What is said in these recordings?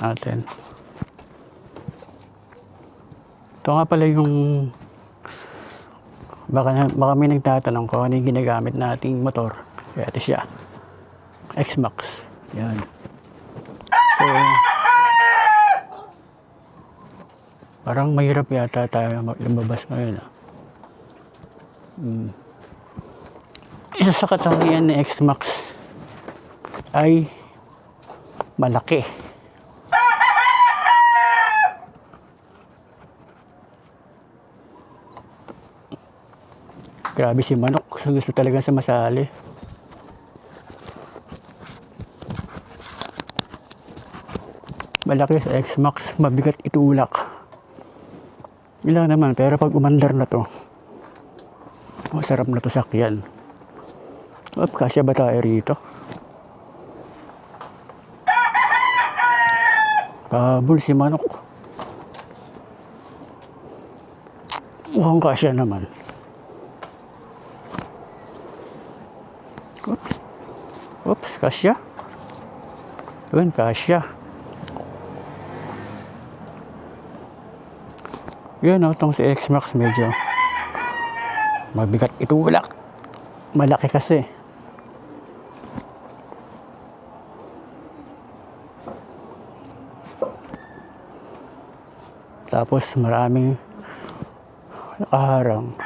natin. Ito nga pala yung baka may nagtatanong ko ano yung ginagamit nating motor. Kaya ito siya, X-Max. Yan. So parang mahirap yata tayo lumabas ngayon. Isa sa katangian ng X-Max ay malaki. Grabe si Manok, gusto talaga sa masali. Malaki sa X-Max, mabigat itulak. Ilang naman, pero pag umandar na to, masarap na to sakyan. Kasya ba tayo rito? Kabul si Manok. Mukhang kasya naman. Oops, kasya. Yun, kasya. Yun o, itong si X-Max medyo mabigat itulak. Malaki kasi. Tapos maraming nakaharang.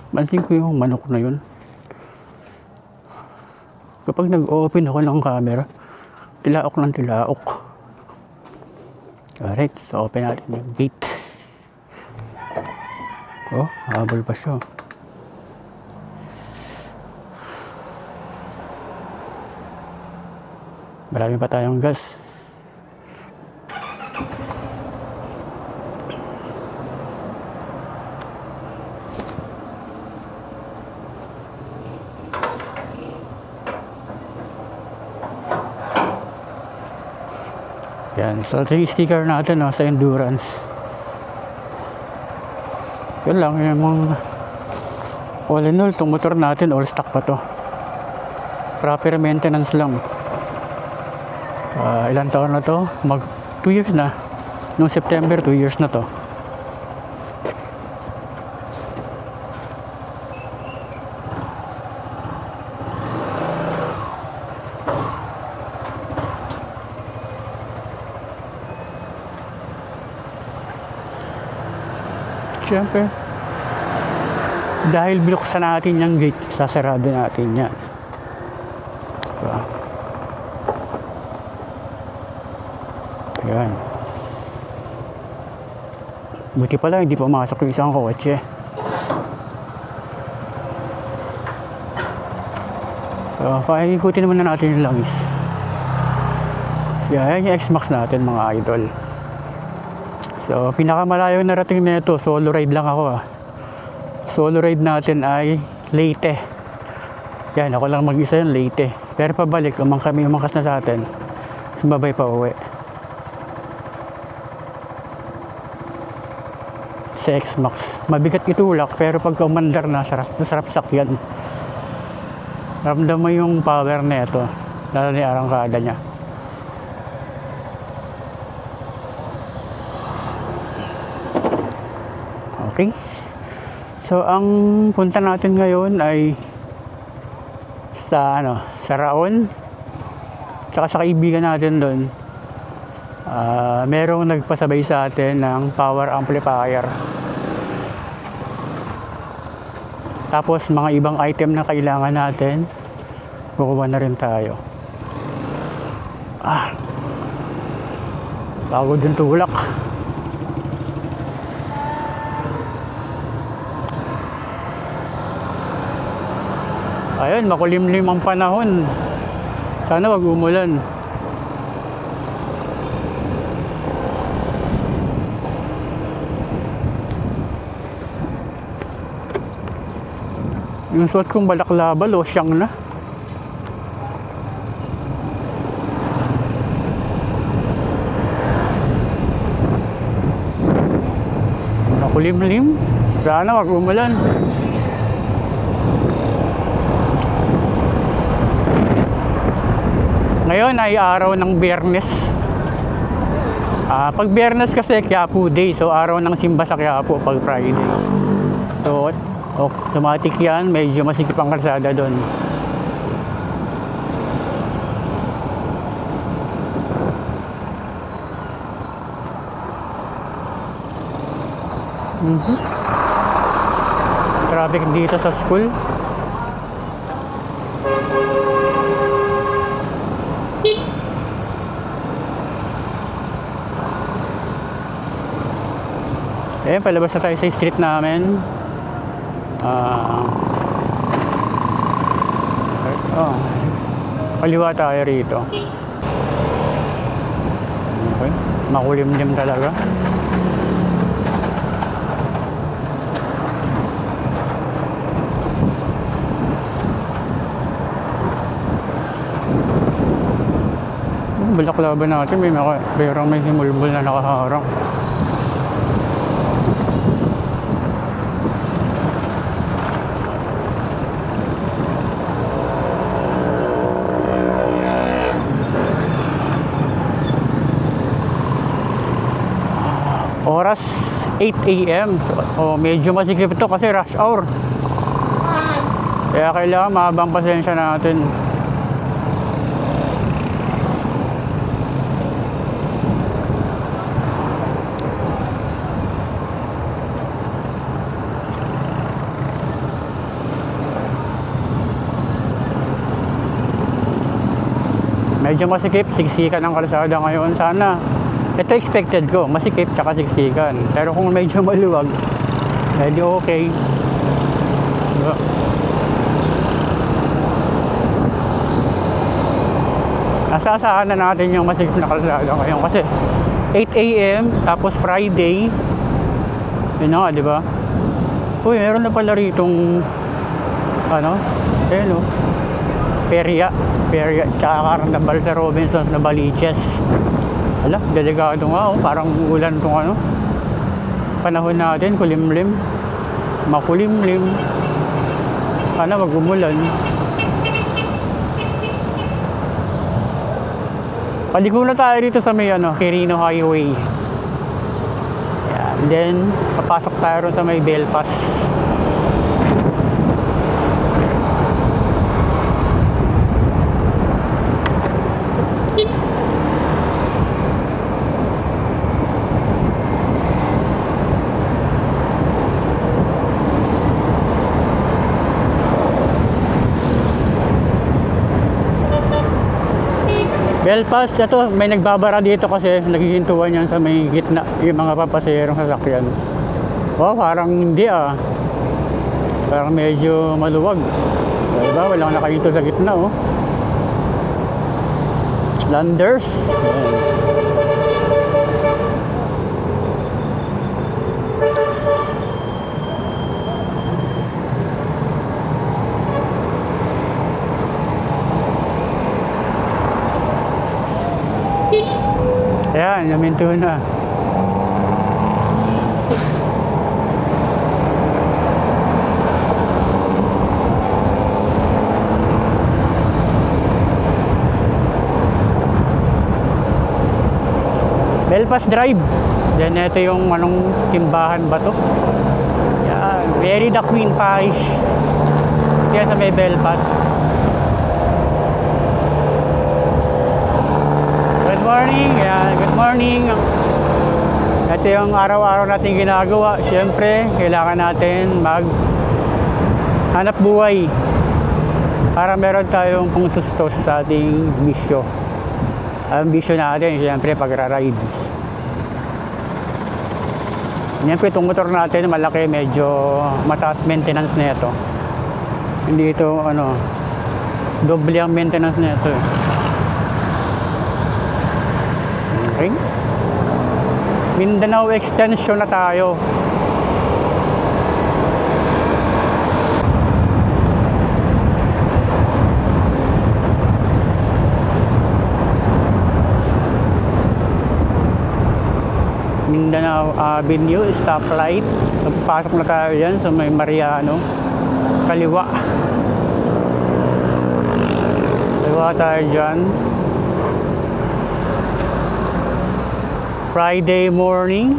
Pansin ko yung Manok na yun. Kapag nag-open ako ng camera, tilaok ng tilaok. Alright, so open natin yung gate. Oh, habol pa siya. Marami pa tayong gas. Yan, so ito yung sticker natin sa Endurance. Yun lang, yung mga all in all, itong motor natin all stock pa to. Proper maintenance lang. Ilang taon na to? Mag 2 years na. Noong September, 2 years na to. Siyempre, dahil binuksan natin yung gate, sasarado natin yan. Diba? Ayan. Buti pala hindi pumasok yung isang kotse. Paikutin naman na natin yung langis. Yan yung X-Max natin mga idol. So pinakamalayo narating na ito, solo ride lang ako Solo ride natin ay Leyte. Yan, ako lang mag-isa yung Leyte. Pero pabalik, kami umakas na sa atin. Sumabay pa uwi. Sa X-Max. Mabigat itulak, pero pagka umandar na, sarap sakyan. Ramdam mo yung power na ito. Lalo na yung arangkada niya. Okay. So, ang punta natin ngayon ay sa Raon. Tsaka sa kaibigan natin doon. Merong nagpasabay sa atin ng power amplifier. Tapos mga ibang item na kailangan natin, kukuha na rin tayo. Pagod yung tulak. Ayun, makulimlim ang panahon. Sana wag umulan. Yung suot kong balaklava, losyang na. Nakulimlim. Sana wag umulan. Ngayon ay araw ng Biyernes. Pag Biyernes kasi Quiapo Day, so araw ng simba sa Quiapo pag Friday. So automatic yan, medyo masikip ang kalsada doon. Traffic dito sa school. Palabas na tayo sa street namin. Kaliwa tayo rito. Okay. Makulimlim talaga. Balaklaban natin, may himulbol na nakaharang. Oras 8 AM. So, medyo masikip ito kasi rush hour. Kaya kailangan mahabang pasensya natin. Medyo masikip, siksikan ang kalsada ngayon. Sana, ito expected ko, masikip tsaka siksikan. Pero kung medyo maluwag, medyo okay. Asasahan na natin yung masikip na kalsada ngayon kasi 8 AM, tapos Friday. Yun na nga, di ba? Uy, meron na pala ritong Peria, tsaka Carnaval sa Robinsons na Baliches. Ala, delikado nga, parang ulan tong panahon natin, kulimlim, makulimlim. Sana mag-umulan. Paliko na tayo dito sa may Quirino Highway. Yan. Then, papasok tayo rin sa may Belpas. Belpas, ito, may nagbabara dito kasi naghihintuan yan sa may gitna yung mga papaserong sasakyan. Parang hindi parang medyo maluwag. Diba? Walang nakahinto sa gitna Landers. Ayan, naminto na. Belpas Drive. Then ito yung simbahan ba to? Yan, Mary the Queen Parish. Kaya sa may Belpas. Good morning. Yan, good morning. Ito yung araw-araw natin ginagawa. Siyempre, kailangan natin hanap buhay para meron tayong pangtustos sa ating misyo. Ang bisyo natin, siyempre, pagra-rides. Siyempre, itong motor natin, malaki, medyo mataas maintenance na ito. Hindi ito, doble ang maintenance na ito. Okay. Mindanao Extension na tayo. Mindanao Avenue, stoplight. Pasok na tayo yan sa may Mariano. Kaliwa. Kaliwa tayo dyan. Friday morning.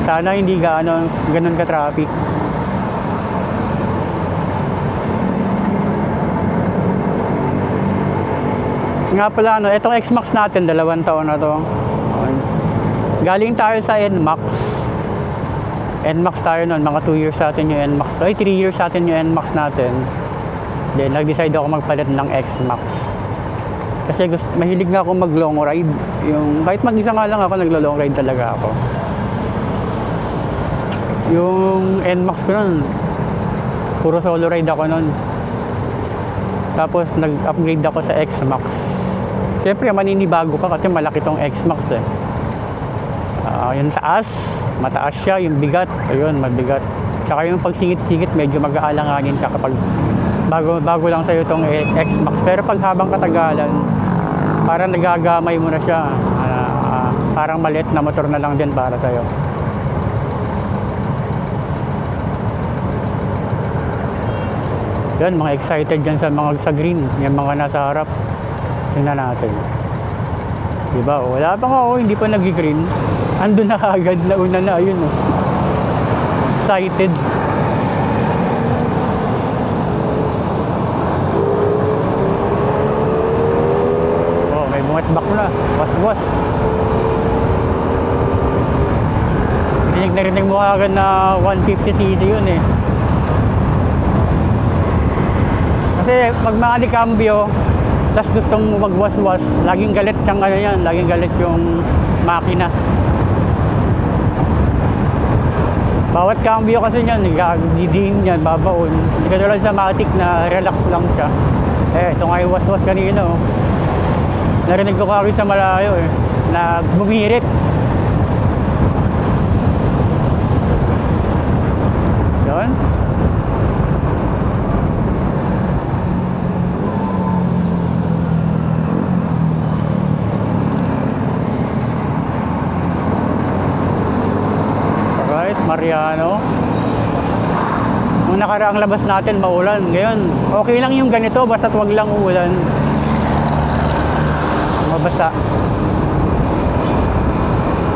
Sana hindi ganun ka-traffic. Nga pala, itong X-Max natin, 2 taon na to. Galing tayo sa NMAX. NMAX tayo nun, mga 2 years natin yung NMAX. 3 years natin yung NMAX natin. Then, nag-decide ako magpalit ng X-Max. Kasi mahilig nga ako mag-long ride. Kahit mag-isa nga lang ako, naglo-long ride talaga ako. Yung NMAX ko nun, puro solo ride ako nun. Tapos nag-upgrade ako sa X-Max. Siyempre maninibago ka kasi malaki tong X-Max eh. Yung taas, mataas siya. Yung bigat, ayun, mabigat. Tsaka yung pagsingit-singit, medyo mag-aalanganin ka kapag bago lang sa'yo tong X-Max. Pero pag habang katagalan, parang nagagamay mo na siya. Parang maliit na motor na lang din para sa'yo. Yan, mga excited dyan sa green. Yung mga nasa harap. Tingnan natin. Diba? Wala pa nga, hindi pa nag-green. Andun na agad, nauna na. Ayun, excited. May bungat-bak na. Was-was. Narinig mo agad na 150cc yun eh. Kasi pag mga dekambyo, tas gustong magwas-was, laging galit laging galit yung makina. Bawat cambio kasi niyan, didiin yan, babaon. Hindi ka tulad sa Matic na relax lang siya. Ito nga yung was-was kanina. Narinig ko kagad sa malayo na bumirit. Yun. Mariano. Nung nakaraang labas natin maulan. Ngayon, okay lang yung ganito basta't wag lang uulan. Mabasa.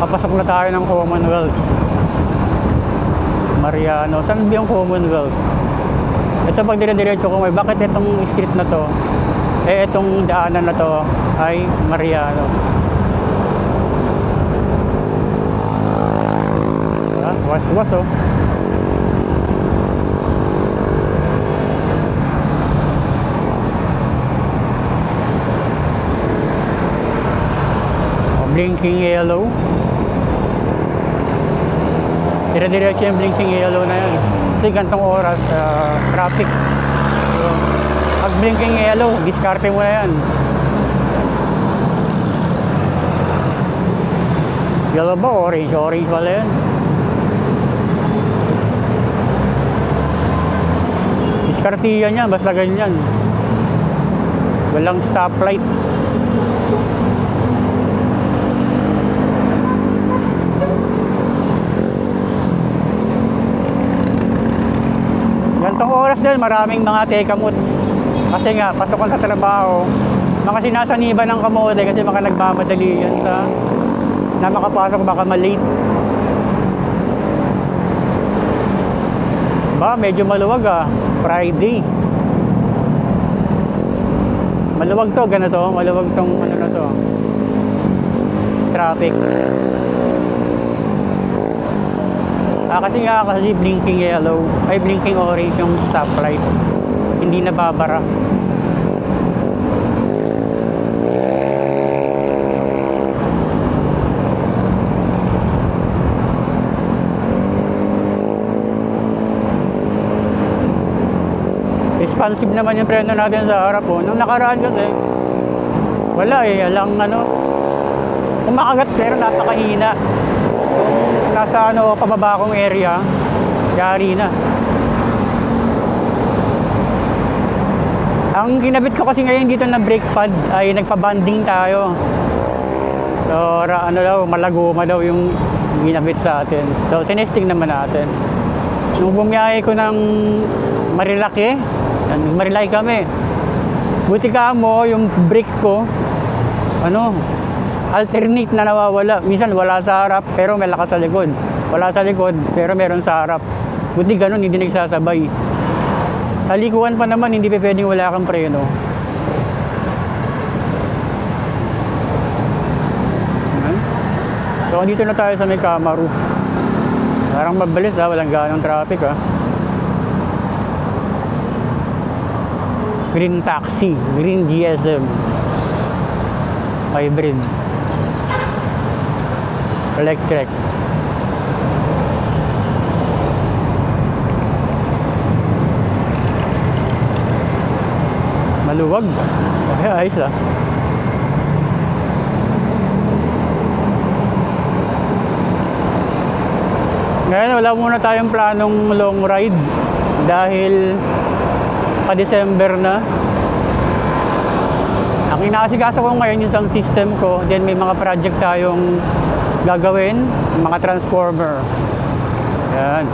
Papasok na tayo ng Commonwealth. Mariano. Saan ba yung Commonwealth? Ito pag dire-diretso ko bakit itong street na to? Itong daanan na to ay Mariano. Was-was blinking yellow. Dire-diretso yung blinking yellow na yan. Kasi gantong oras, traffic. So, pag blinking yellow, diskarte mo na yan. Yellow ba? Orange? Orange pala yan. Diskartiyan yan, basta ganyan. Walang stoplight. Gantong oras din, maraming mga tekamuts. Kasi nga, pasok sa trabaho. Mga sinasaniba ng kamote kasi baka nagmamadali yan na makapasok, baka malate. Medyo maluwag Friday. Maluwag to, ganito. Maluwag tong na to. Traffic. Kasi blinking yellow, ay blinking orange yung stoplight. Hindi nababara. Responsive naman yung preno natin sa harap Nung nakaraan kasi, wala alang kumakagat pero napakahina. Kung nasa pababa kong area, yari na. Ang kinabit ko kasi ngayon dito na brake pad ay nagpa-banding tayo. So, malaguma daw yung ginamit sa atin. So, tinesting naman natin. Nung bumiyahe ko ng Marilaki, Marilaki kami. Buti ka mo, yung brake ko, alternate na nawawala. Minsan wala sa harap, pero may lakas sa likod. Wala sa likod, pero meron sa harap. Buti ganun, hindi nagsasabay. Sa likuan pa naman, hindi pa pwedeng wala kang preno. So, dito na tayo sa may Kamaru. Parang mabilis walang ganong traffic Green taxi, green GSM. Hybrid. Electric. Maluwag. Ay, ayos Ngayon, wala muna tayong planong long ride dahil pa-December na. Ang inaasikaso ko ngayon yung sound system ko, then may mga project tayong gagawin, mga transformer. Yan.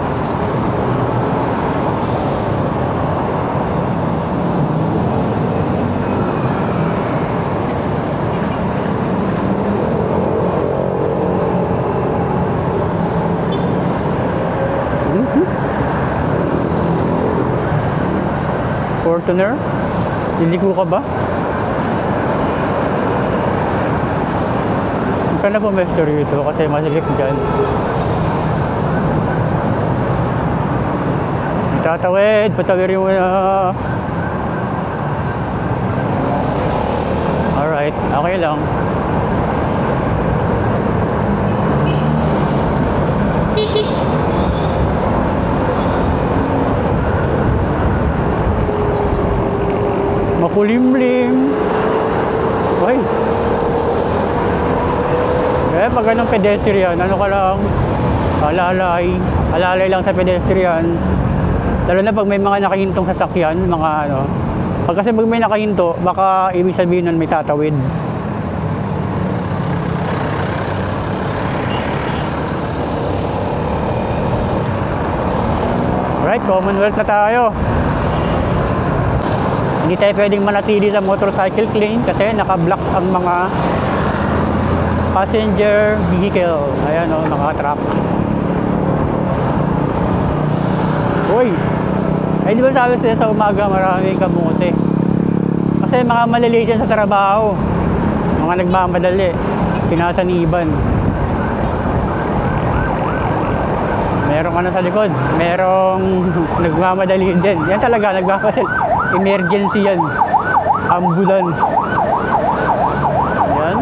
Fortuner? Liliko ka ba? Saan na pumesto rito? Kasi masikip dyan. Tatawid, patawirin mo na. Alright, okay lang. Makulimlim. Okay. Kaya pag ganun pedestrian, ano ka lang, alalay lang sa pedestrian. Lalo na pag may mga nakahintong sasakyan, mga pag kasi pag may nakahinto, baka ibig sabihin nun may tatawid. Alright, Commonwealth na tayo. Hindi tayo pwedeng manatili sa motorcycle lane kasi naka-block ang mga passenger vehicle. Ayan naka-trap. Uy! Ay, di ba sabi sila sa umaga maraming kamote? Kasi mga maliliit yan sa trabaho. Mga nagmamadali. Sinasaniban. Merong sa likod. Merong nagmamadali din. Yan talaga, nagmamadali. Emergency yan. Ambulance. Yan.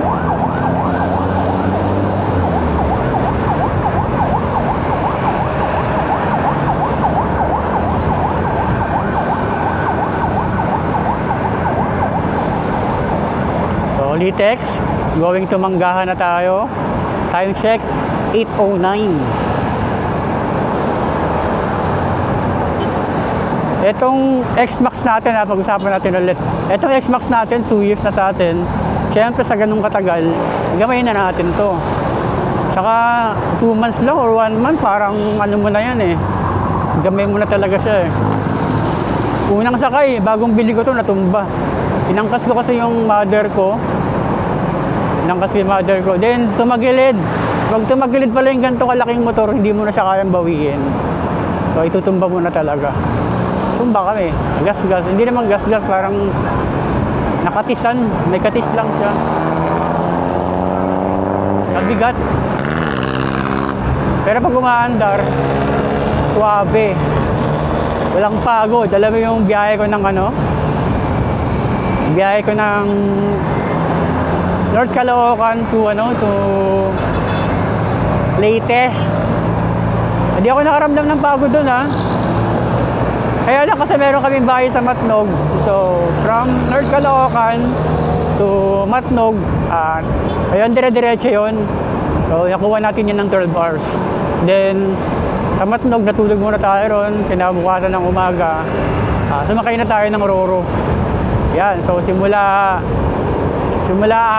So, Litex. Going to Manggahan na tayo. Time check, 8:09. Etong X-Max natin, pag-usapan natin ulit. Etong X-Max natin, 2 years na sa atin. Siyempre, sa ganung katagal, gamayin na natin to. Saka, 2 months lang or 1 month, parang mo na yan Gamay mo na talaga siya Unang sakay, bagong bili ko to, natumba. Inangkas ko kasi yung mother ko. Then, tumagilid. Pag tumagilid pala yung ganito kalaking motor, hindi mo na siya kayang bawiin. So, itutumba mo na talaga. Tumba kami. Gas-gas. Hindi naman gas-gas. Parang nakatisan. May katis lang siya. Nabigat. Pero pag umaandar, suabe. Walang pagod. Alam mo yung biyahe ko ng biyahe ko ng North Caloocan to Leyte. Hindi ako nakaramdam ng pagod doon Kaya lang kasi meron kaming bahay sa Matnog. So, from North Caloocan to Matnog, ayun, dire-diretso yun. So, nakuha natin yun ng 12 hours. Then, sa Matnog, natulog muna tayo ron. Kinabukasan ng umaga, sumakay na tayo ng Roro. Yan, so simula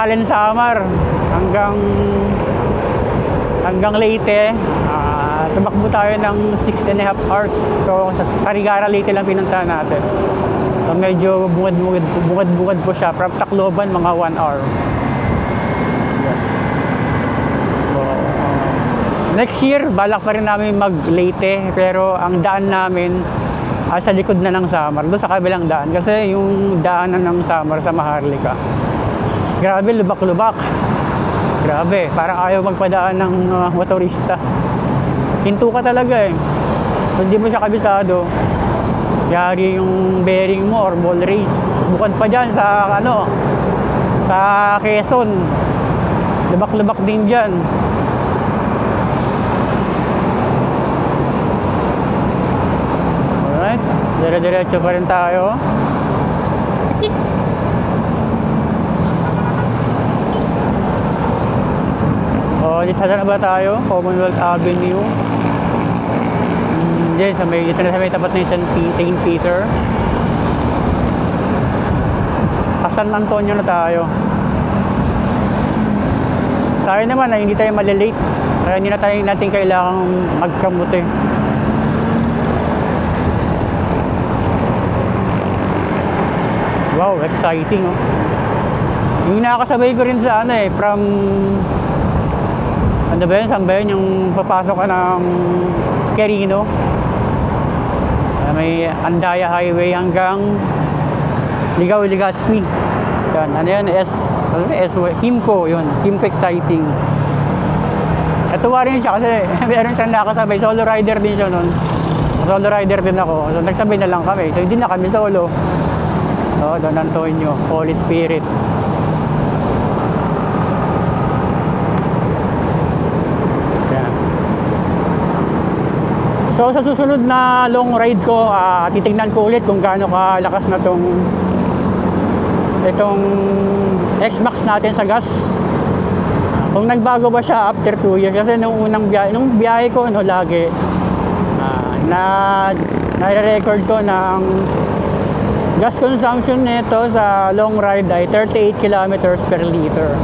Allen Samar hanggang hanggang Leyte. Tumakbo tayo ng 6.5 hours. So sa Carigara, Leyte lang pinuntahan natin. So medyo bungad-bungad po siya. From Tacloban, mga 1 hour. So, next year, balak pa rin namin mag-Leyte. Pero ang daan namin sa likod na ng Samar. Doon sa kabilang daan. Kasi yung daanan ng Samar sa Maharlika, grabe, lubak-lubak. Grabe, parang ayaw magpadaan ng motorista. Hinto ka talaga eh. Kung di mo siya kabisado, yari yung bearing mo or ball race. Bukod pa dyan sa sa Quezon. Lubak-lubak din dyan. Alright, dire-diretso pa rin tayo. Dito na ba tayo? Commonwealth Avenue. Dito na sa may tapat na yung St. Peter. San Antonio na tayo. Tayo naman ay hindi tayo malilate. Kaya hindi natin kailangang magkamuti. Wow, exciting oh. Yung nakakasabay ko rin sa from ano ba yun? Saan ba yun? Yung papasok ka ng Quirino. May Andaya Highway hanggang Ligaw-Ligaspi. Yan. Ano yan? Kimco yun. Kimco exciting. Natuwa rin siya kasi meron siyang nakasabay. Solo rider din siya nun. Solo rider din ako. So nagsabay na lang kami. So hindi na kami solo. So, Don Antonio, Holy Spirit. So sa susunod na long ride ko, titignan ko ulit kung gaano kalakas na itong X-Max natin sa gas. Kung nagbago ba siya after 2 years. Kasi nung biyahe ko lagi na-record ko ng gas consumption nito sa long ride ay 38 kilometers per liter.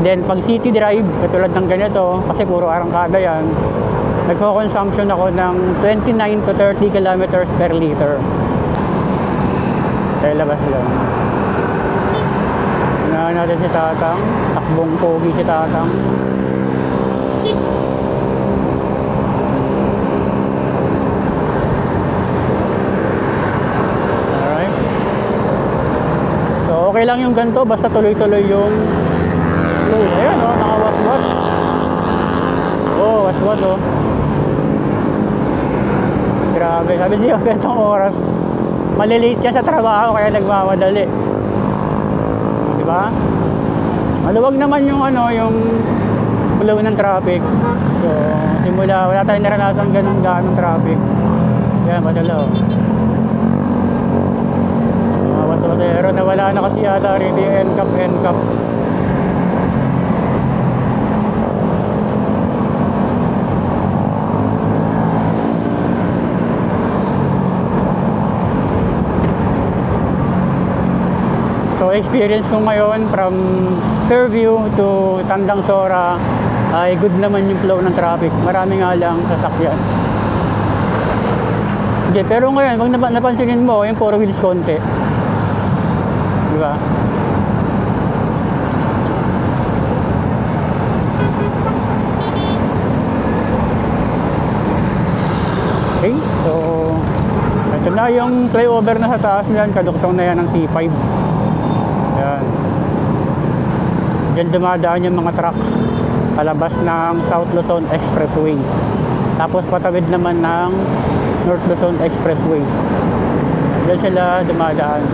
Then pag city drive, katulad ng ganito, kasi puro arangkada yan, nagko-consumption ako ng 29 to 30 kilometers per liter. Tayo labas lang. Unahan natin si Tatang. Takbong pogi si Tatang. Alright. So okay lang yung ganito, basta tuloy-tuloy yung flow. Ayan o, nakawaswas. Oh, waswas oh. Grabe, sabi siya ganitong oras malilate ka sa trabaho kaya nagmamadali. Diba? Maluwag naman yung yung flow ng traffic. So, simula wala tayong naranasan ganong traffic. Yan, masalaw. Waswasero na wala na kasi yata rin yung NCAP. So experience ko ngayon from Fairview to Tandang Sora ay good naman yung flow ng traffic. Marami nga lang sasakyan. Okay, pero ngayon, pag napansinin mo, yung 4 wheels konti. Diba? Okay, so ito na yung flyover na sa taas yan. Kaduktong na yan ng C5. Yan. Diyan dumadaan yung mga trucks palabas ng South Luzon Expressway. Tapos patawid naman ng North Luzon Expressway. Diyan sila dumadaan.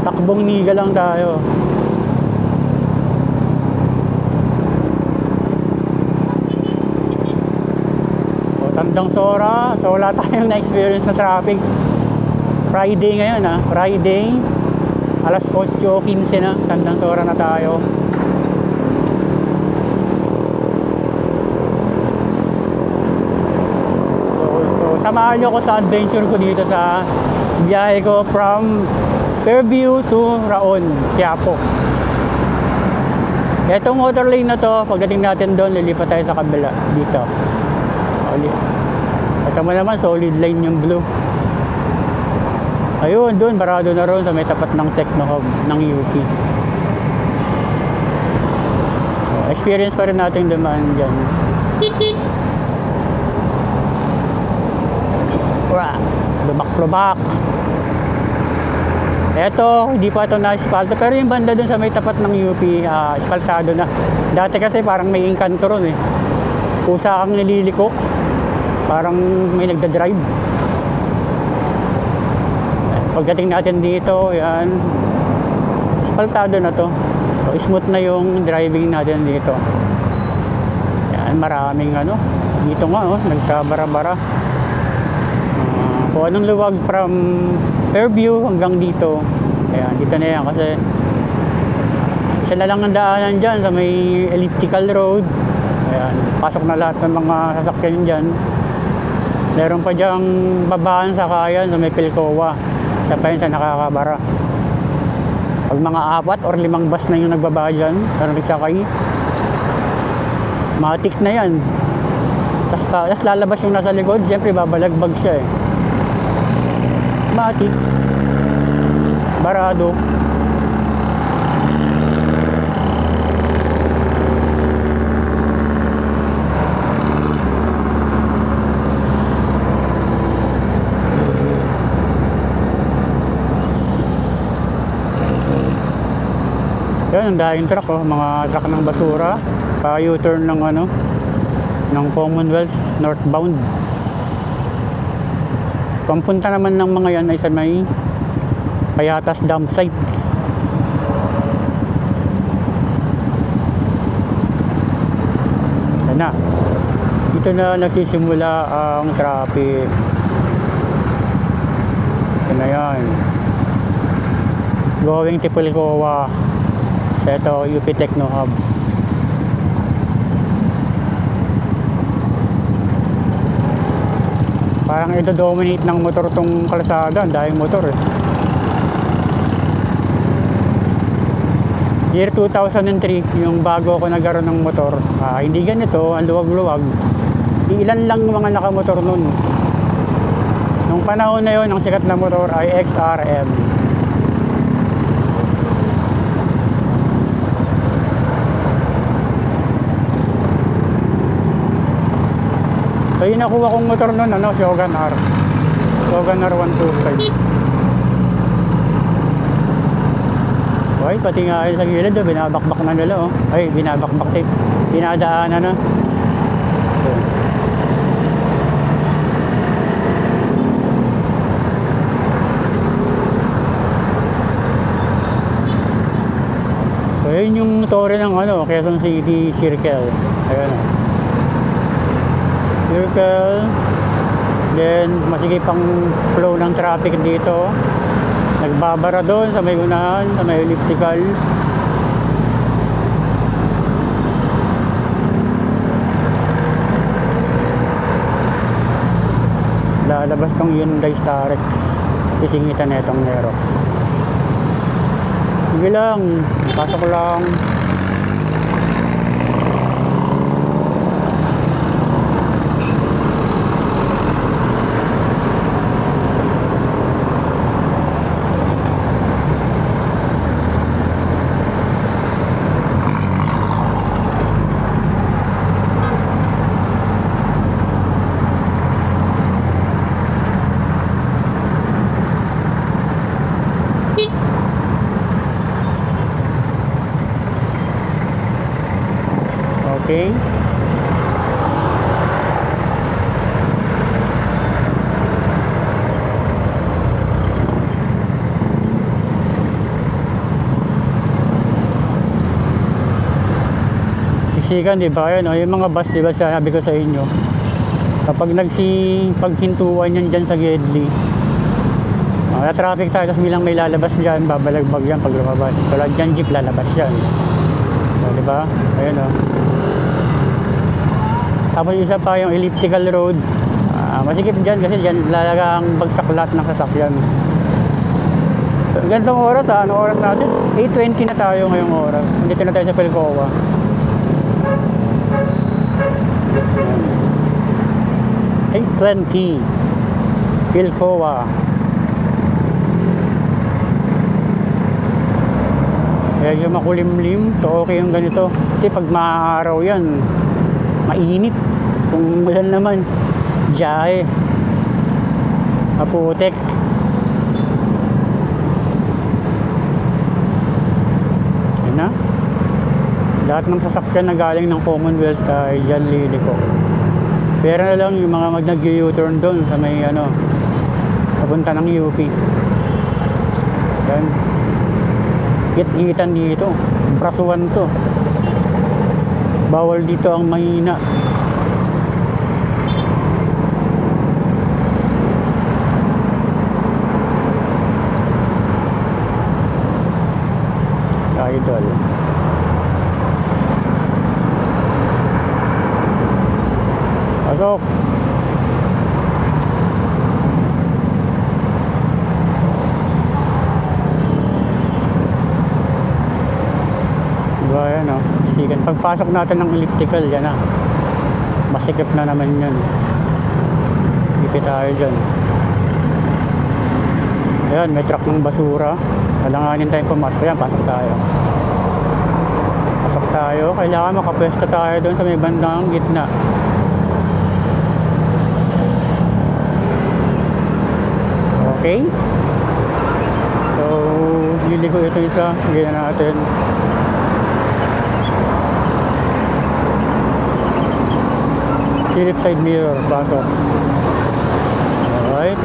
Takbong niga lang tayo. Tandang Sora, so wala tayong na-experience na traffic. Friday ngayon Friday, alas 8:15 na, Tandang Sora na tayo. So samahan nyo ko sa adventure ko dito sa biyahe ko from Fairview to Raon, Quiapo. Etong motor lane na to, pagdating natin doon, lilipat tayo sa kabila, dito. Ito mo naman, solid line yung blue. Ayun, doon, barado na ron sa may tapat ng Techno Hub ng UP. Experience pa rin natin dumaan dyan. Lubak-lubak. Eto, hindi pa ito na-espalto. Pero yung banda dun sa may tapat ng UP, espaltado na. Dati kasi parang may inkanto ron eh. Kusa kang nililiko. Parang may nagda-drive. Pagdating natin dito, yan. Espaltado na to. So, smooth na yung driving natin dito. Yan, maraming ano. Dito nga, oh, nagkabara-bara. Kung anong luwag from Fairview hanggang dito. Ayan, dito na yan kasi isa na lang ang daanan dyan sa may elliptical road. Ayan, pasok na lahat ng mga sasakyan dyan. Meron pa dyang babaan sa kayan sa may Pilcoa. Isa pa yun sa nakakabara. Pag mga 4 or 5 bus na yung nagbaba dyan, parang nagsakay, matik na yan. Tapos lalabas yung nasa likod, siyempre babalagbag siya eh. Matik. Barado. Yan, ang daing truck oh, mga truck ng basura. Pa U-turn ng ano, ng Commonwealth northbound. Pampunta naman ng mga yan ay sa may Payatas dump site. Yan na. Dito na nagsisimula ang traffic. Yan na yan. Going to Pilcoa. So ito, UP Techno Hub. Parang ito dominate ng motor tong kalsada, dahil motor eh. Year 2003, yung bago ako nagkaroon ng motor, hindi ganito, ang luwag-luwag. Ilan lang mga nakamotor nun. Nung panahon na yon, ang sikat na motor ay XRM. So yung nakuha kong motor nun, ano, Shogun R. Shogun R 125. Ay, pati nga ay sa gilid, oh, binabakbak na nila, oh. Ay, binabakbak, pinadaanan na. So, yun yung tore ng, ano, Quezon City Circle. Ayan, oh. Circle. Then, masigit pang flow ng traffic dito. Nagbabara doon sa may unahan, sa may elliptical. Lalabas tong Hyundai Starex. Isingitan na itong Nero. Sige lang, pasok lang. Okay. Siksikan, di ba? Ayan, yung mga bus, di ba, sabi ko sa inyo, kapag paghintuan yan dyan sa Gedli, traffic tayo, tapos bilang may lalabas dyan, babalagbag yan pag lumabas. Tulad dyan, jeep, lalabas yan. So, di ba? Ayan, oh. Tapos isa pa yung elliptical road. Masikip dyan kasi dyan lalagang bagsak lahat ng sasakyan. Gantong oras ha, ano oras natin? 8:20 na tayo ngayong oras. Dito na tayo sa Pilcoa. 8:20 Pilcoa. Medyo makulimlim, so okay yung ganito. Kasi pag maaraw yan, mainit. Kung ulan naman, jahe. Maputek. Ayun na. Lahat ng sasakyan na galing ng Commonwealth ay dyan liliko. Pero na lang yung mga nag-U-turn doon sa may ano, papunta ng UP. Yan. Git-gitan dito. Brasuan to. Bawal dito ang mahina. Idol. Pasok. Diba yan o, sigan. Pagpasok natin ng elliptical, yan na. Masikip na naman yan. Ipit tayo dyan. Ayan, may truck ng basura. Alanganin tayong pumasok. Ayan, pasok tayo. Pasok tayo. Kailangan makapwesto tayo doon sa may bandang gitna. Okay. So, liliko ito isa. Ganyan natin. Silip side mirror. Pasok. Alright.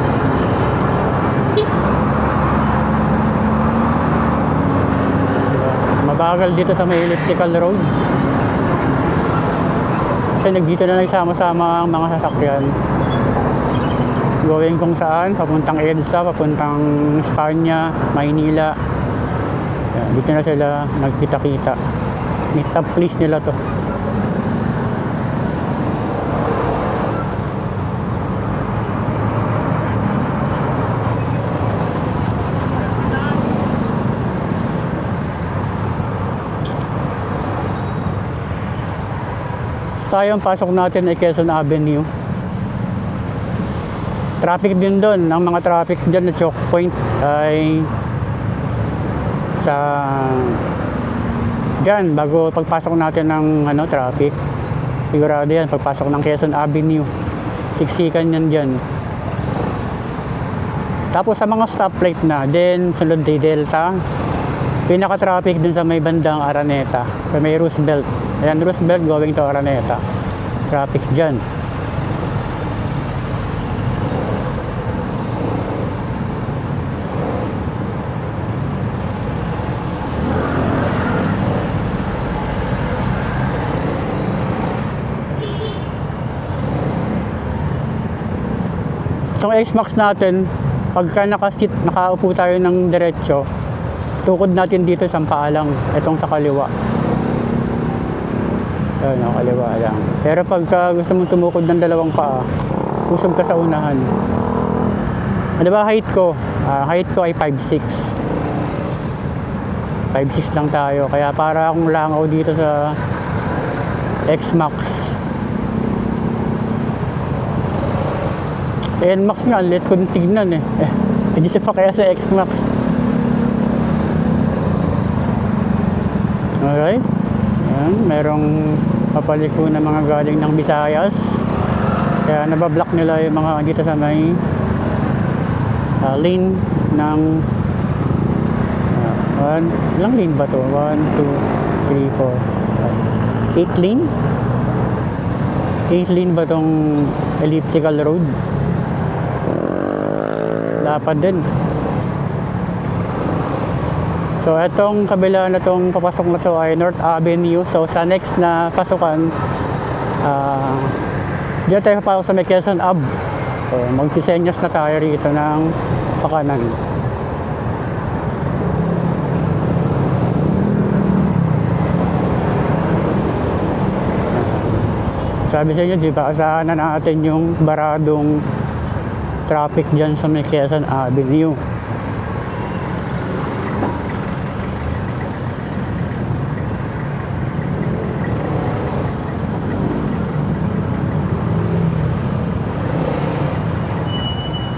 Mabagal dito sa may elliptical road. Kasi nagdito na nagsama-sama ang mga sasakyan. Going kung saan, papuntang EDSA, papuntang Spanya, Maynila. Yan, dito na sila nagkita-kita. Meet up place nila to. Tayo ang pasok natin ay Quezon Avenue. Traffic din doon. Ang mga traffic dyan na choke point ay sa dyan, bago pagpasok natin ng ano, traffic. Sigurado yan, pagpasok ng Quezon Avenue. Siksikan yan dyan. Tapos sa mga stoplight na, then sunod day Delta. Pinaka-traffic dun sa may bandang Araneta. Sa may Roosevelt. Ayan, Roosevelt going to Araneta. Traffic dyan. So, X-Max natin, pagka nakaupo tayo ng diretso, tukod natin dito sa paalang, itong sa kaliwa. Ayun, kaliwa lang. Pero pagka gusto mong tumukod ng dalawang paa, usog ka sa unahan. Ano ba height ko? Height ko ay 5'6". 5'6 lang tayo. Kaya para akong langaw dito sa X-Max. N-Max nga, let ko tignan eh. Hindi siya pa kaya sa X-Max. Alright. Ayan, merong papaliko na mga galing ng Visayas. Kaya nabablock nila yung mga dito sa may lane ng ilang lane ba to? 1, 2, 3, 4, 8 lane? 8 lane ba tong elliptical road? Lapad din. So, itong kabila na itong papasok na to ay North Avenue. So, sa next na pasukan, diyan tayo papasok sa may Quezon Ave. So, magsisenyas na tayo rito ng pakanan. Sabi sa inyo, di ba, asahan na natin yung baradong traffic dyan sa may Quezon Avenue.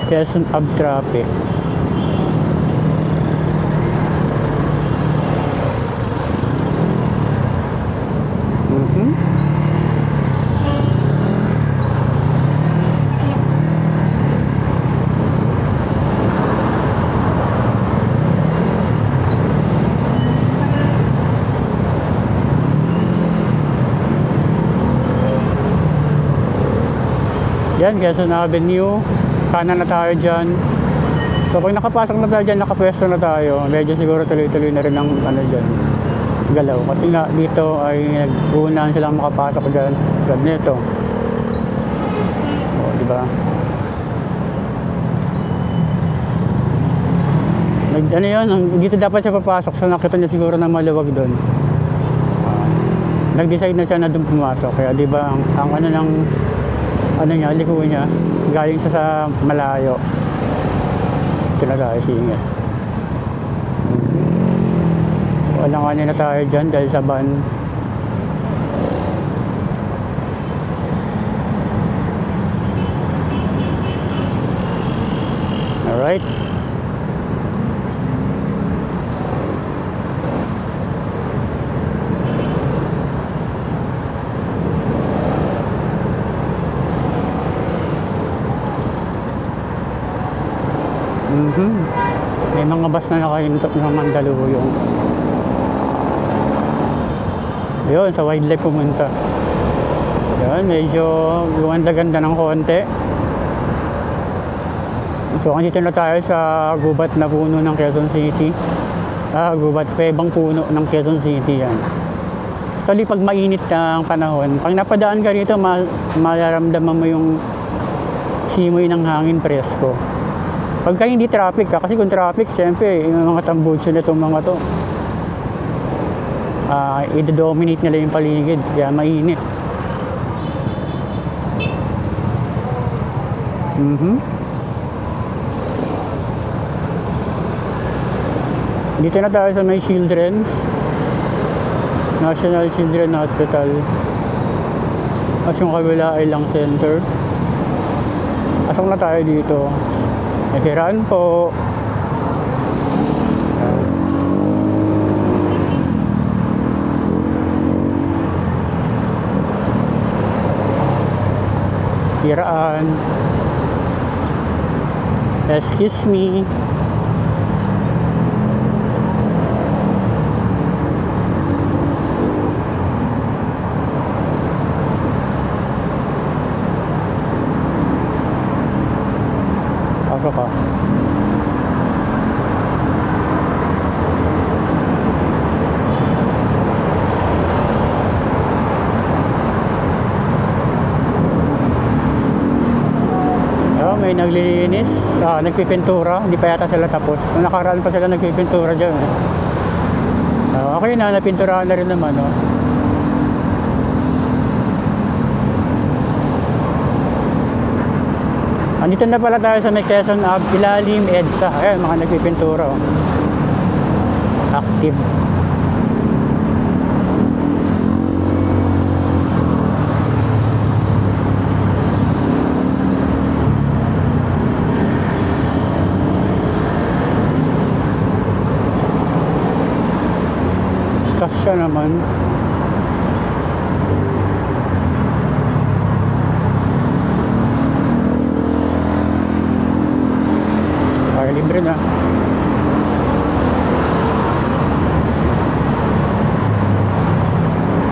Quezon Ave traffic. Mhm. Yan, Quezon Avenue. Kanan na tayo dyan. So pag nakapasok na tayo dyan, nakapwesto na tayo, medyo siguro tuloy-tuloy na rin ang ano dyan, galaw. Kasi nga dito ay nag-uunahan silang makapasok dyan. Gab nito. O, diba? Ano yun, dito dapat siya papasok. So nakita niya siguro na maluwag doon. Nag-decide na siya na doon pumasok. Kaya diba, ang ano ng ano niya, liko niya, galing siya sa malayo. Ito na tayo singit. Walang na tayo dyan dahil sa van. Alright. May mga bus na nakahintok ng Mandaluyong. Yun, sa wildlife pumunta. Yun, medyo gumanda-ganda ng konti. So, andito na tayo sa gubat na puno ng Quezon City. Gubat, pebang puno ng Quezon City yan. Actually, pag mainit na ang panahon, pag napadaan ka rito, malaramdaman mo yung simoy ng hangin presko. Pagka hindi traffic ka, kasi kung traffic, siyempre, yung mga tambutso na itong mga to, i-dominate nila yung paligid, kaya mainit. Dito na tayo sa may Children's National Children's Hospital at yung kabila ay Lang Center. Pasok na tayo dito. Nahiran po. Hiraan. Excuse me. Pasok ka. May naglilinis, nagpipintura, hindi pa yata sila tapos. So, nakaraan pa sila nagpipintura dyan. Okay na, napinturahan na rin naman. Andito na pala tayo sa may Quezon Ave, ilalim, EDSA. Ayan, mga nagpipintura. Active. Kasya naman. Ay, libre na.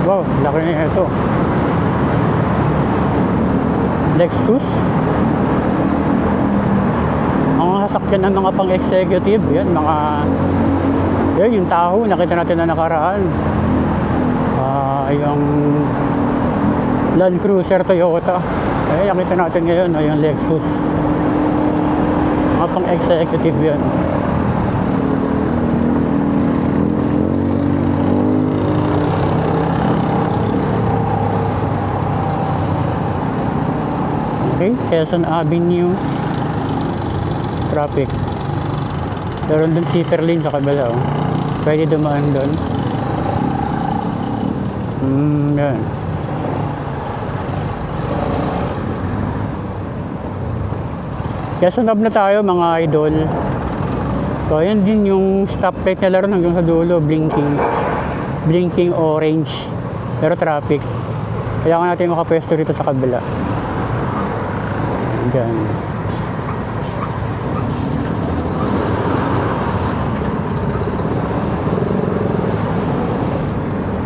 Wow, laki na ito. Lexus. Ang sasakyan ng mga pang-executive, yan, mga yun, yung Tahoe, nakita natin na nakaraan. Yung Land Cruiser Toyota. Ayun, nakita natin ngayon, yung Lexus. Mga pang-executive yan. Okay, Quezon Avenue. Traffic. Meron dun zipper lane sa kabila. Pwede dumaan dun. Yan. Quezon Ave na tayo mga idol. So ayun din yung stoplight na laro hanggang sa dulo, blinking orange, pero traffic. Kailangan natin makapwesto dito sa kabila. Diyan.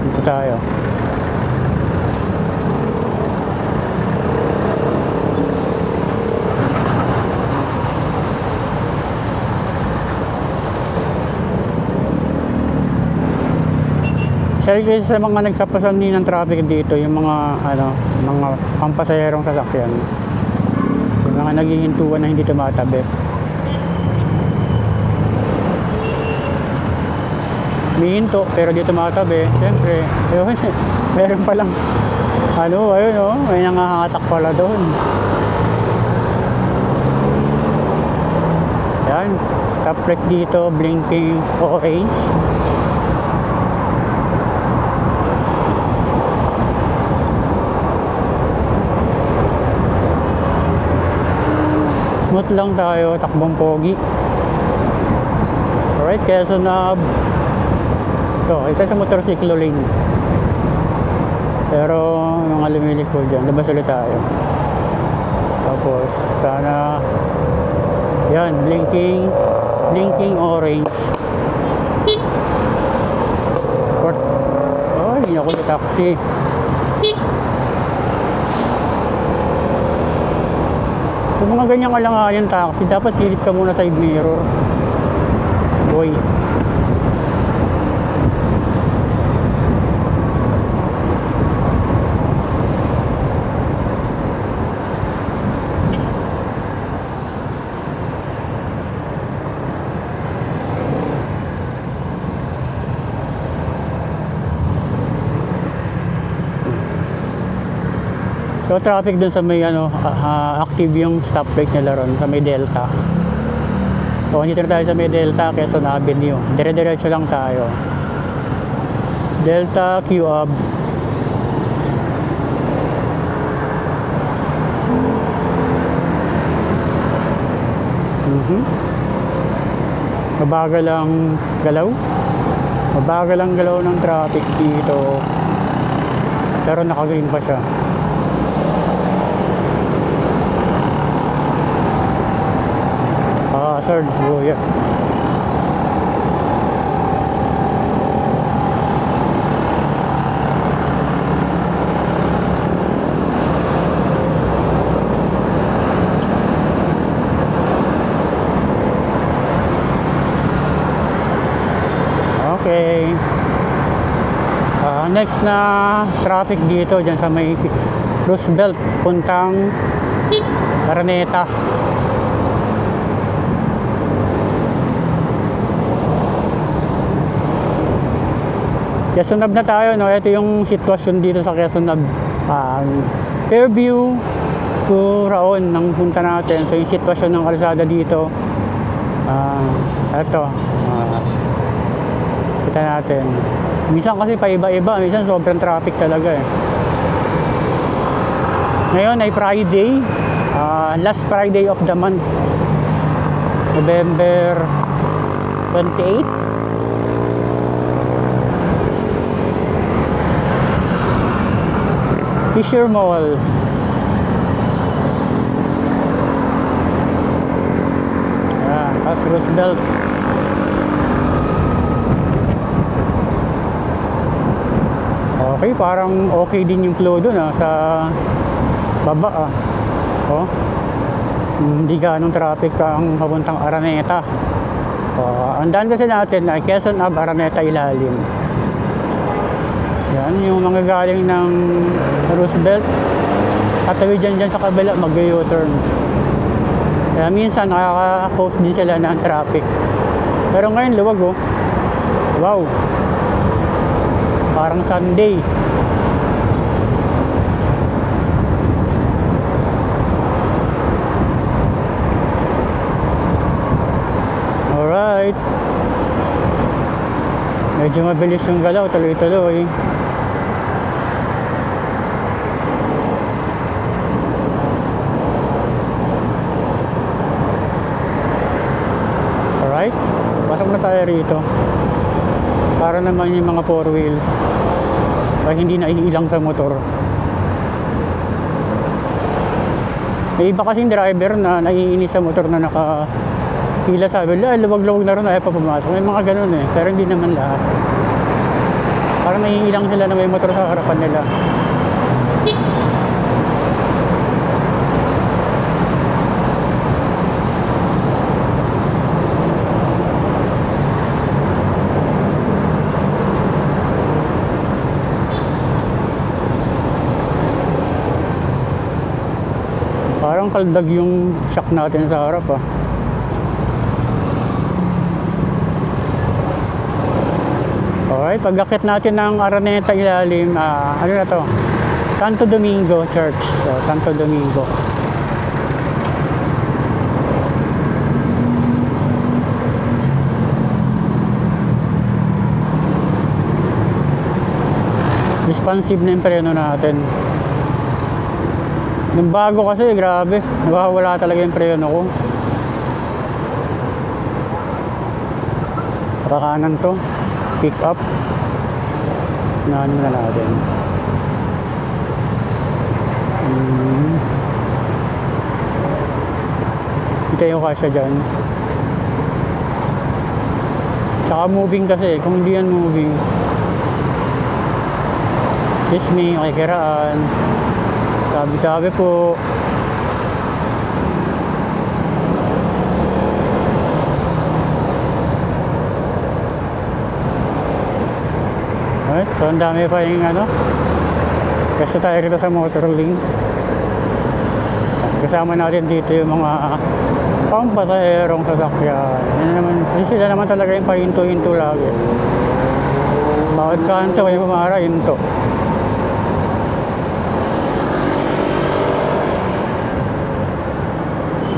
Dito tayo. Kasi sa mga nagsapasamni ng traffic dito, yung mga mga pampasayerong sasakyan, yung mga naghihintuan na hindi tumatabi. Mihinto pero di tumatabi, siyempre, yun, meron palang ayun may nangahatak pala doon. Yan, stoplight dito, blinking orange. Smooth lang tayo, takbong pogi. Alright, Quezon Ave. Ito sa motorsiklo lane. Pero mga lumiliko dyan, labas ulit tayo. Tapos sana yan, blinking orange. Hindi ako sa taxi. Kung mga ganyang alanganin taxi, dapat silip ka muna side mirror. Boy. So traffic dun sa may active yung stoplight nila ron sa may Delta. So dito na tayo sa may Delta, Quezon Avenue. Dire-diretso lang tayo. Delta Q Ave. Mabagal ang galaw. Mabagal ang galaw ng traffic dito. Pero naka-green pa siya. Hazard, so yeah. Okay. Next na traffic dito dyan sa may Roosevelt puntang Araneta. Quezon Ave na tayo, no? Ito yung sitwasyon dito sa Quezon Ave. Fairview to Raon ng punta natin. So yung sitwasyon ng kalsada dito, ito, kita natin. Minsan kasi paiba-iba, minsan sobrang traffic talaga eh. Ngayon ay Friday, last Friday of the month, November 28. Fisher Mall. Ayan, tapos Roosevelt. Okay, parang okay din yung flow dun sa baba Oh. Hindi ganong traffic ang papuntang Araneta. Ang daan kasi natin ay Quezon Ave, Araneta ilalim. Yan, yung mga galing ng Roosevelt, tatawid dyan sa kabila, mag-U-turn. Kaya minsan nakaka-cause din sila ng traffic. Pero ngayon luwag Wow. Parang Sunday. Alright. Medyo mabilis yung galaw, tuloy-tuloy. Alright, pasok na tayo rito. Para naman yung mga four wheels ay hindi na iilang sa motor. May iba kasing driver na naiinis sa motor na nakahila, sabi, luwag-luwag na rin, ayaw pa pumasok. May mga ganun eh, pero hindi naman lahat. Parang naiilang sila na may motor sa harapan nila. Parang kaldag yung shock natin sa harap ah. Okay, pag-akit natin ng Araneta ilalim, ano na to? Santo Domingo Church. So, Santo Domingo. Responsive na yung preno natin. Yung bago kasi, grabe. Nawawala talaga yung preno ko. Pakanan to. Pick up. Unahan muna natin. Ito yung kasya dyan. Tsaka moving kasi. Kung hindi yan moving. Kiss me, makikiraan. Tabi-tabi po. Alright, so ang dami pa yung ano. Kasi tayo rito sa Motorlink. Kasama natin dito yung mga pampasaherong sasakyan. Sila naman talaga yung pahinto-hinto lagi. Bawat kanto kayo pumara, hinto.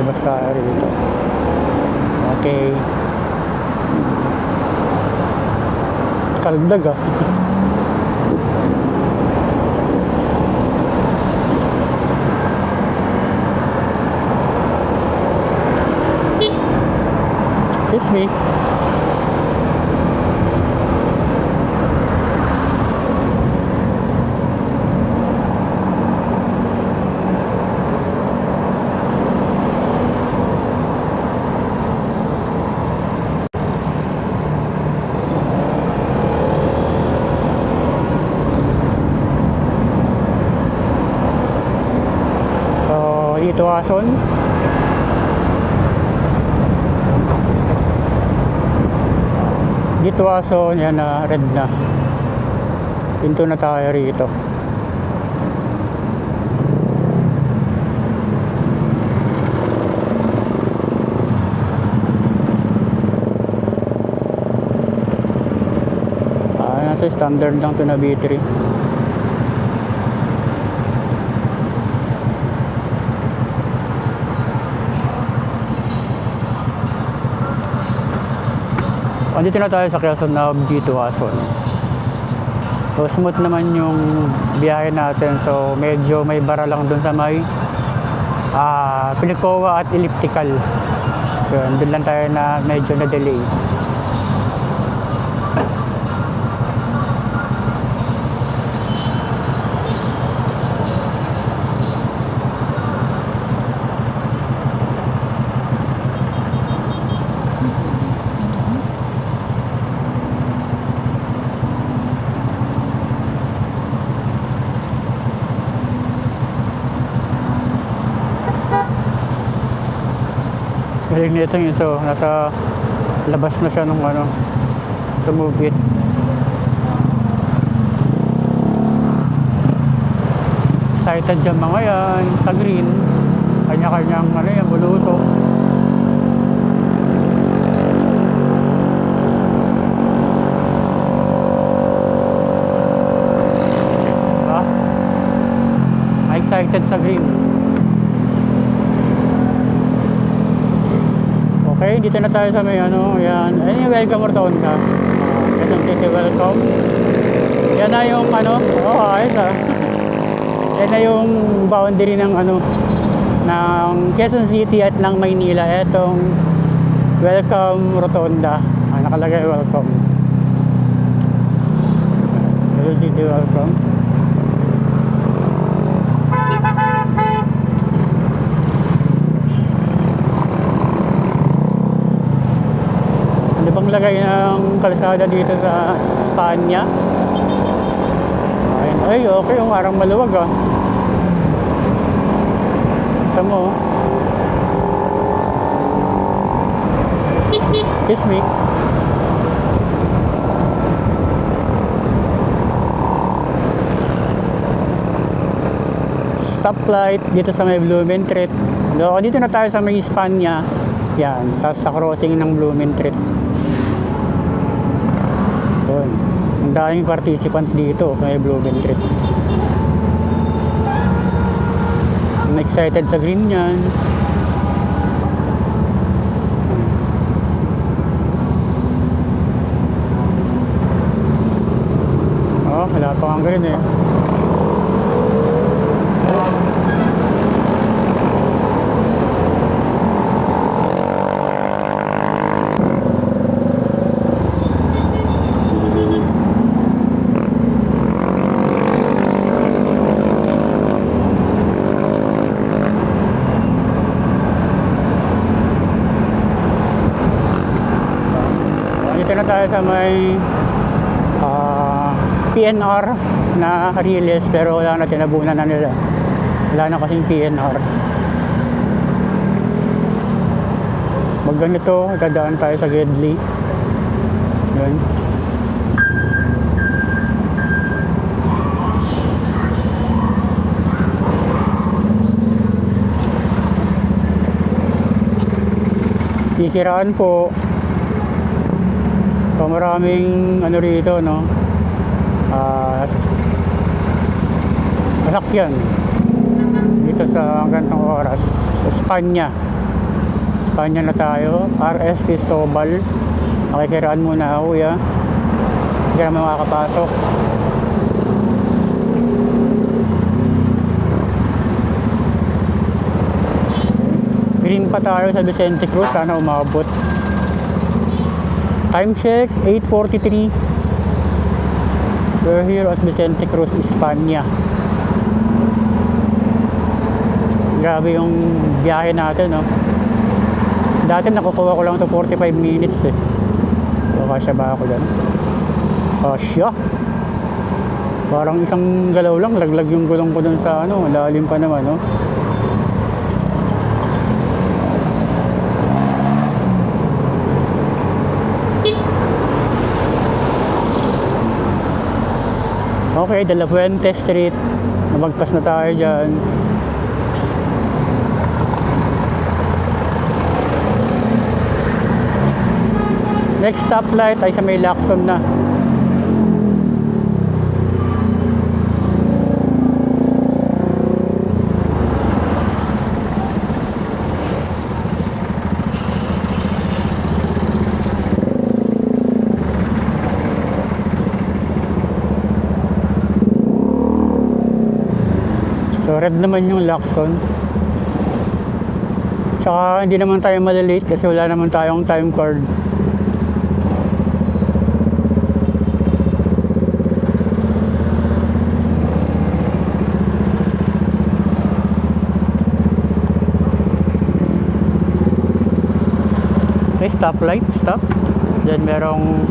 Basta rito. Okay. Kaldag ah. Excuse me. Dituason. Dituason, yan na red na. Pinto na tayo rito. Nasa standard lang to na B3. Andito na tayo sa Quezon na Dituason. So smooth naman yung biyahe natin. So medyo may bara lang dun sa may Pilcoa at Elliptical. Yun, dun lang tayo na medyo na delay. Galing nito yung iso, nasa labas na siya nung ano, tumubit. Excited dyan mga yan, sa green, kanya-kanyang ano yan, buluso. Excited sa green. Okay, dito na tayo sa may ano, yan. Ayun yung welcome or town ka. Quezon City welcome. Yan na yung ano, ayos ah. Yan na yung boundary ng ano, ng Quezon City at ng Maynila. Etong Welcome Rotonda. Nakalagay welcome. Quezon City welcome. Ano bang lagay ng kalsada dito sa Spanya? Ayun. Ay, okay, yung arang maluwag ah. Ito mo. Excuse me. Stoplight dito sa may Blumentritt. Dito na tayo sa may Spanya. Yan, sa crossing ng Blumentritt. Yun. Ang daming participant dito sa may Blumentritt. I'm excited sa green yan. Oh, wala pa kang green eh. Dito na tayo sa may PNR na Riles, pero wala na, tinabunan na nila. Wala na kasing PNR. Pag ganito, dadaan tayo sa Gedli. Yun. Sisiraan po. So, maraming ano rito, no? Sasakyan dito sa ganitong oras sa Spanya na tayo. RS Cristobal, makikiraan muna ako ya, hindi ka naman makakapasok. Green pa tayo sa Vicente Cruz, sana umabot. Time check 8:43. We're here at Vicente Cruz, Espanya. Grabe yung biyahe natin, no? Dati nakukuha ko lang to 45 minutes eh. So, kasya ba ako dyan? Kasya. Parang isang galaw lang, laglag yung gulong ko dun sa ano, lalim pa naman, no? Okay, De La Fuente Street. Nabagpas na tayo dyan. Next stoplight ay sa may Lacson na. So red naman yung Lacson. Tsaka hindi naman tayo malilate kasi wala naman tayong time card. Okay, stoplight, stop. Then merong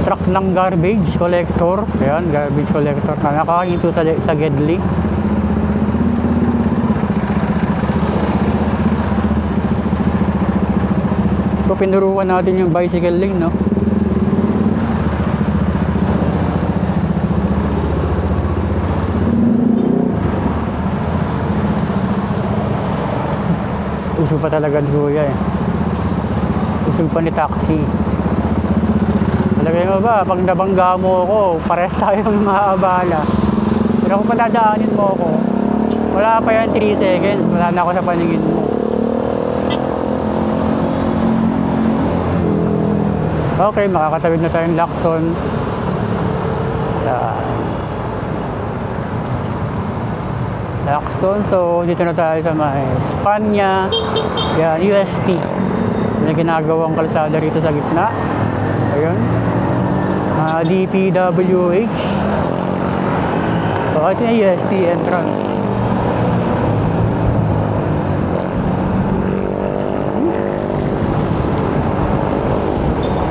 truck ng garbage collector. Ayan, garbage collector na nakahinto sa Gedli. So pinuruan natin yung bicycle lane, no? Uso pa talaga ni Kuya eh. Uso pa ni taxi. Talagay mo ba, pag nabangga mo ako, pares tayong maabala. Pero kung padadaanin mo ako, wala pa yan 3 seconds, wala na ako sa paningin mo. Okay, makakatawid na tayong Lacson. Lacson, so dito na tayo sa may Spanya. Yan, UST. may ginagawang kalsada rito sa gitna. Ayun. DPWH. So, ito yung EST entrance.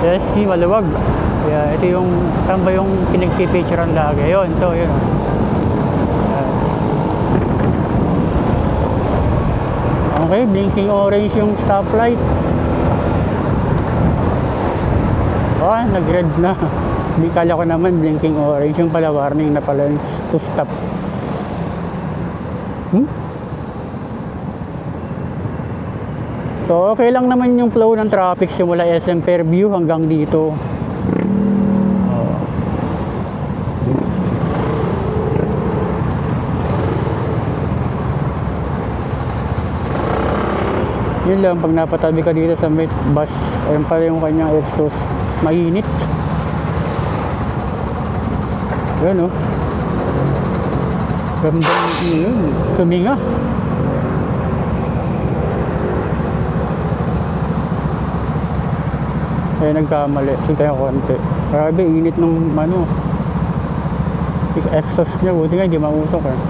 EST maluwag. Kaya ito yung, saan ba yung pinagpipicturean lagi? Yun, ito, yun. Okay, blinking orange yung stoplight. Oh, nag-red na. Hindi, kala ko naman blinking orange yung pala, warning na pala to stop. So okay lang naman yung flow ng traffic simula SM Fairview hanggang dito. Yun lang, pag napatabi ka dito sa may bus, ayun pala yung kanyang exhaust, mainit. Yun, oh. Ganda yun, suminga. Ay, nagkamali. Sige tayo konti. Grabe, init ng ano. Exhaust niya, buti nga hindi mausok eh.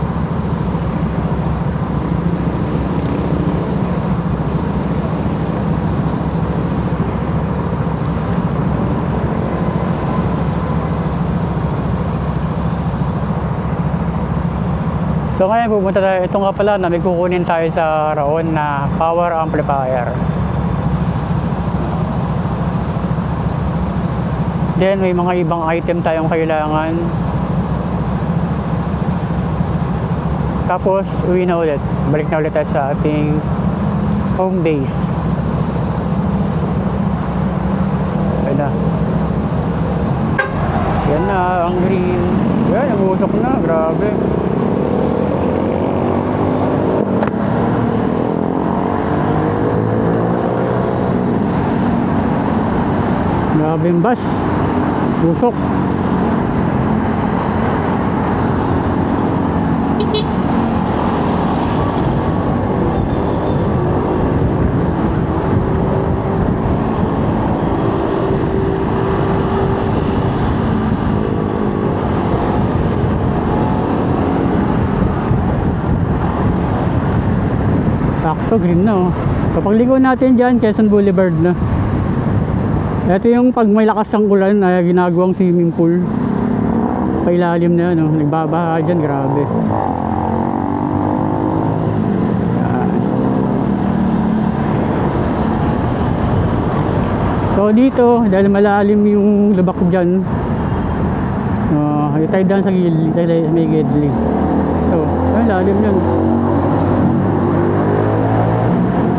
So ngayon pupunta tayo, ito nga pala na may kukunin tayo sa Raon na power amplifier. Then may mga ibang item tayong kailangan. Tapos uwi na ulit, balik na ulit tayo sa ating home base. Ayan na. Yan na ang green. Yan, namusok na, grabe. Grabe yung bus. Busok. Sakto, green na oh. Kapag ligo natin dyan, Quezon Boulevard na. Ito yung pag may lakas ng ulan ay ginagawang swimming pool. Pailalim na yun, oh. Nagbabaha dyan, grabe. Yan. So dito, dahil malalim yung lubak dyan, tayo dyan sa gilid, may gidli. So, malalim yun.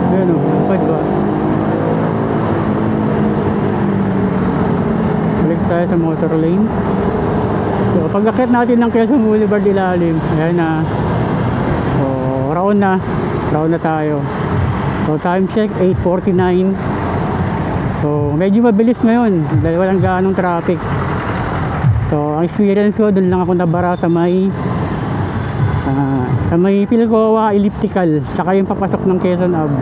Yan o, napad ba? Balik tayo sa motor lane. So pag akit natin ng Quezon Boulevard ilalim, ayan na. Raon na tayo. So time check 8:49. So medyo mabilis ngayon dahil walang gaanong traffic. So ang experience ko, doon lang ako nabara sa may Philcoa elliptical tsaka yung papasok ng Quezon Ave.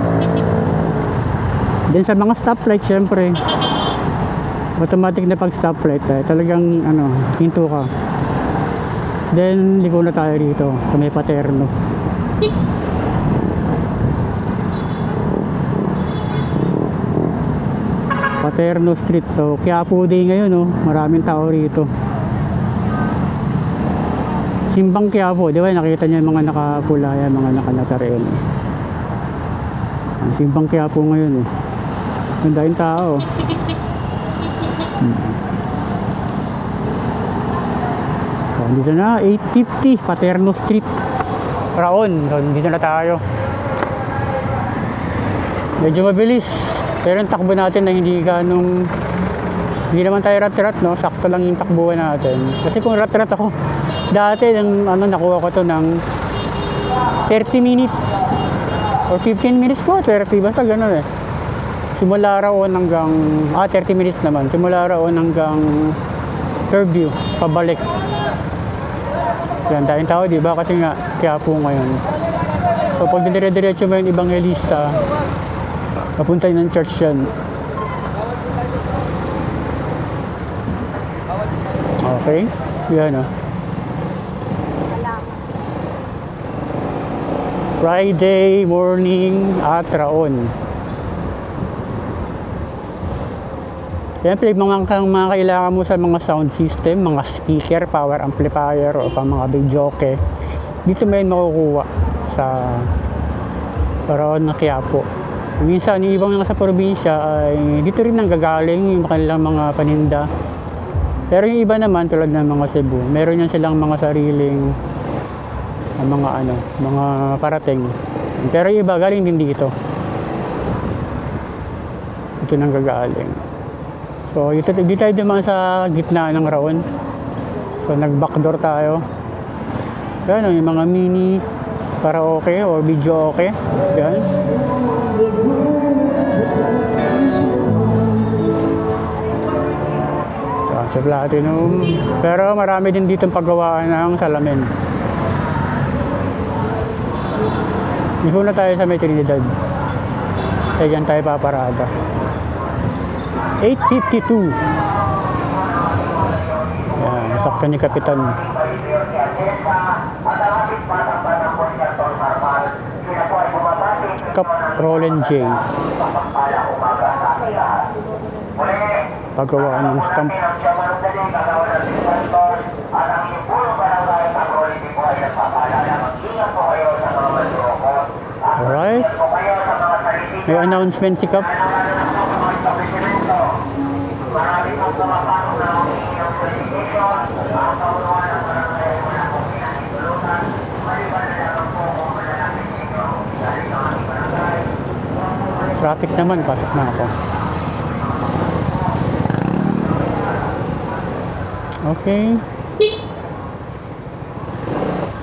Then sa mga stoplight, syempre automatic na pag stoplight talagang hinto ka. Then liko na tayo dito sa may Paterno. Paterno Street. So Quiapo Day ngayon, maraming tao rito. Simbang Quiapo, di ba? Nakita niyo yung mga nakapula yan, mga nakanasareno. Simbang Quiapo ngayon ang daming tao. So, dito na 850 Paterno Street, Raon. So dito na tayo. Medyo mabilis, pero yung takbo natin na hindi naman tayo rat-rat, sakto lang yung takbuhan natin. Kasi kung rat-rat ako dati, nakuha ko to ng 30 minutes or 15 minutes po, 30, basta gano'n simula Raon hanggang 30 minutes naman, simula Raon hanggang Fairview pabalik. Yan, tayong tao, diba? Kasi nga Quiapo ngayon. So pag dire-diretso mo yung Evangelista, papunta ng church yan. Okay? Yan o. Friday morning at Raon. Yan, mga kailangan mo sa mga sound system, mga speaker, power amplifier, o pang mga videoke. Dito may makukuha sa Raon na Quiapo. Minsan, yung ibang sa probinsya ay dito rin nanggagaling yung kanilang mga paninda. Pero yung iba naman, tulad ng mga Cebu, meron yan silang mga sariling mga parating. Pero yung iba, galing din dito. Ito nanggagaling. So, dito tayo naman sa gitna ng Raon. So, nag-backdoor tayo. Yan, yung mga mini karaoke o video okay. Yan. Sa Platinum. Pero marami din dito paggawaan ng salamin. Gusto na tayo sa may Trinidad. Kaya dyan tayo paparada. 8:52. Yan, nasaktan ni Kapitan. Cap Roland J. Paggawaan ng stamp. Alright. May announcement si Cap. Traffic naman, pasok na ako. Okay.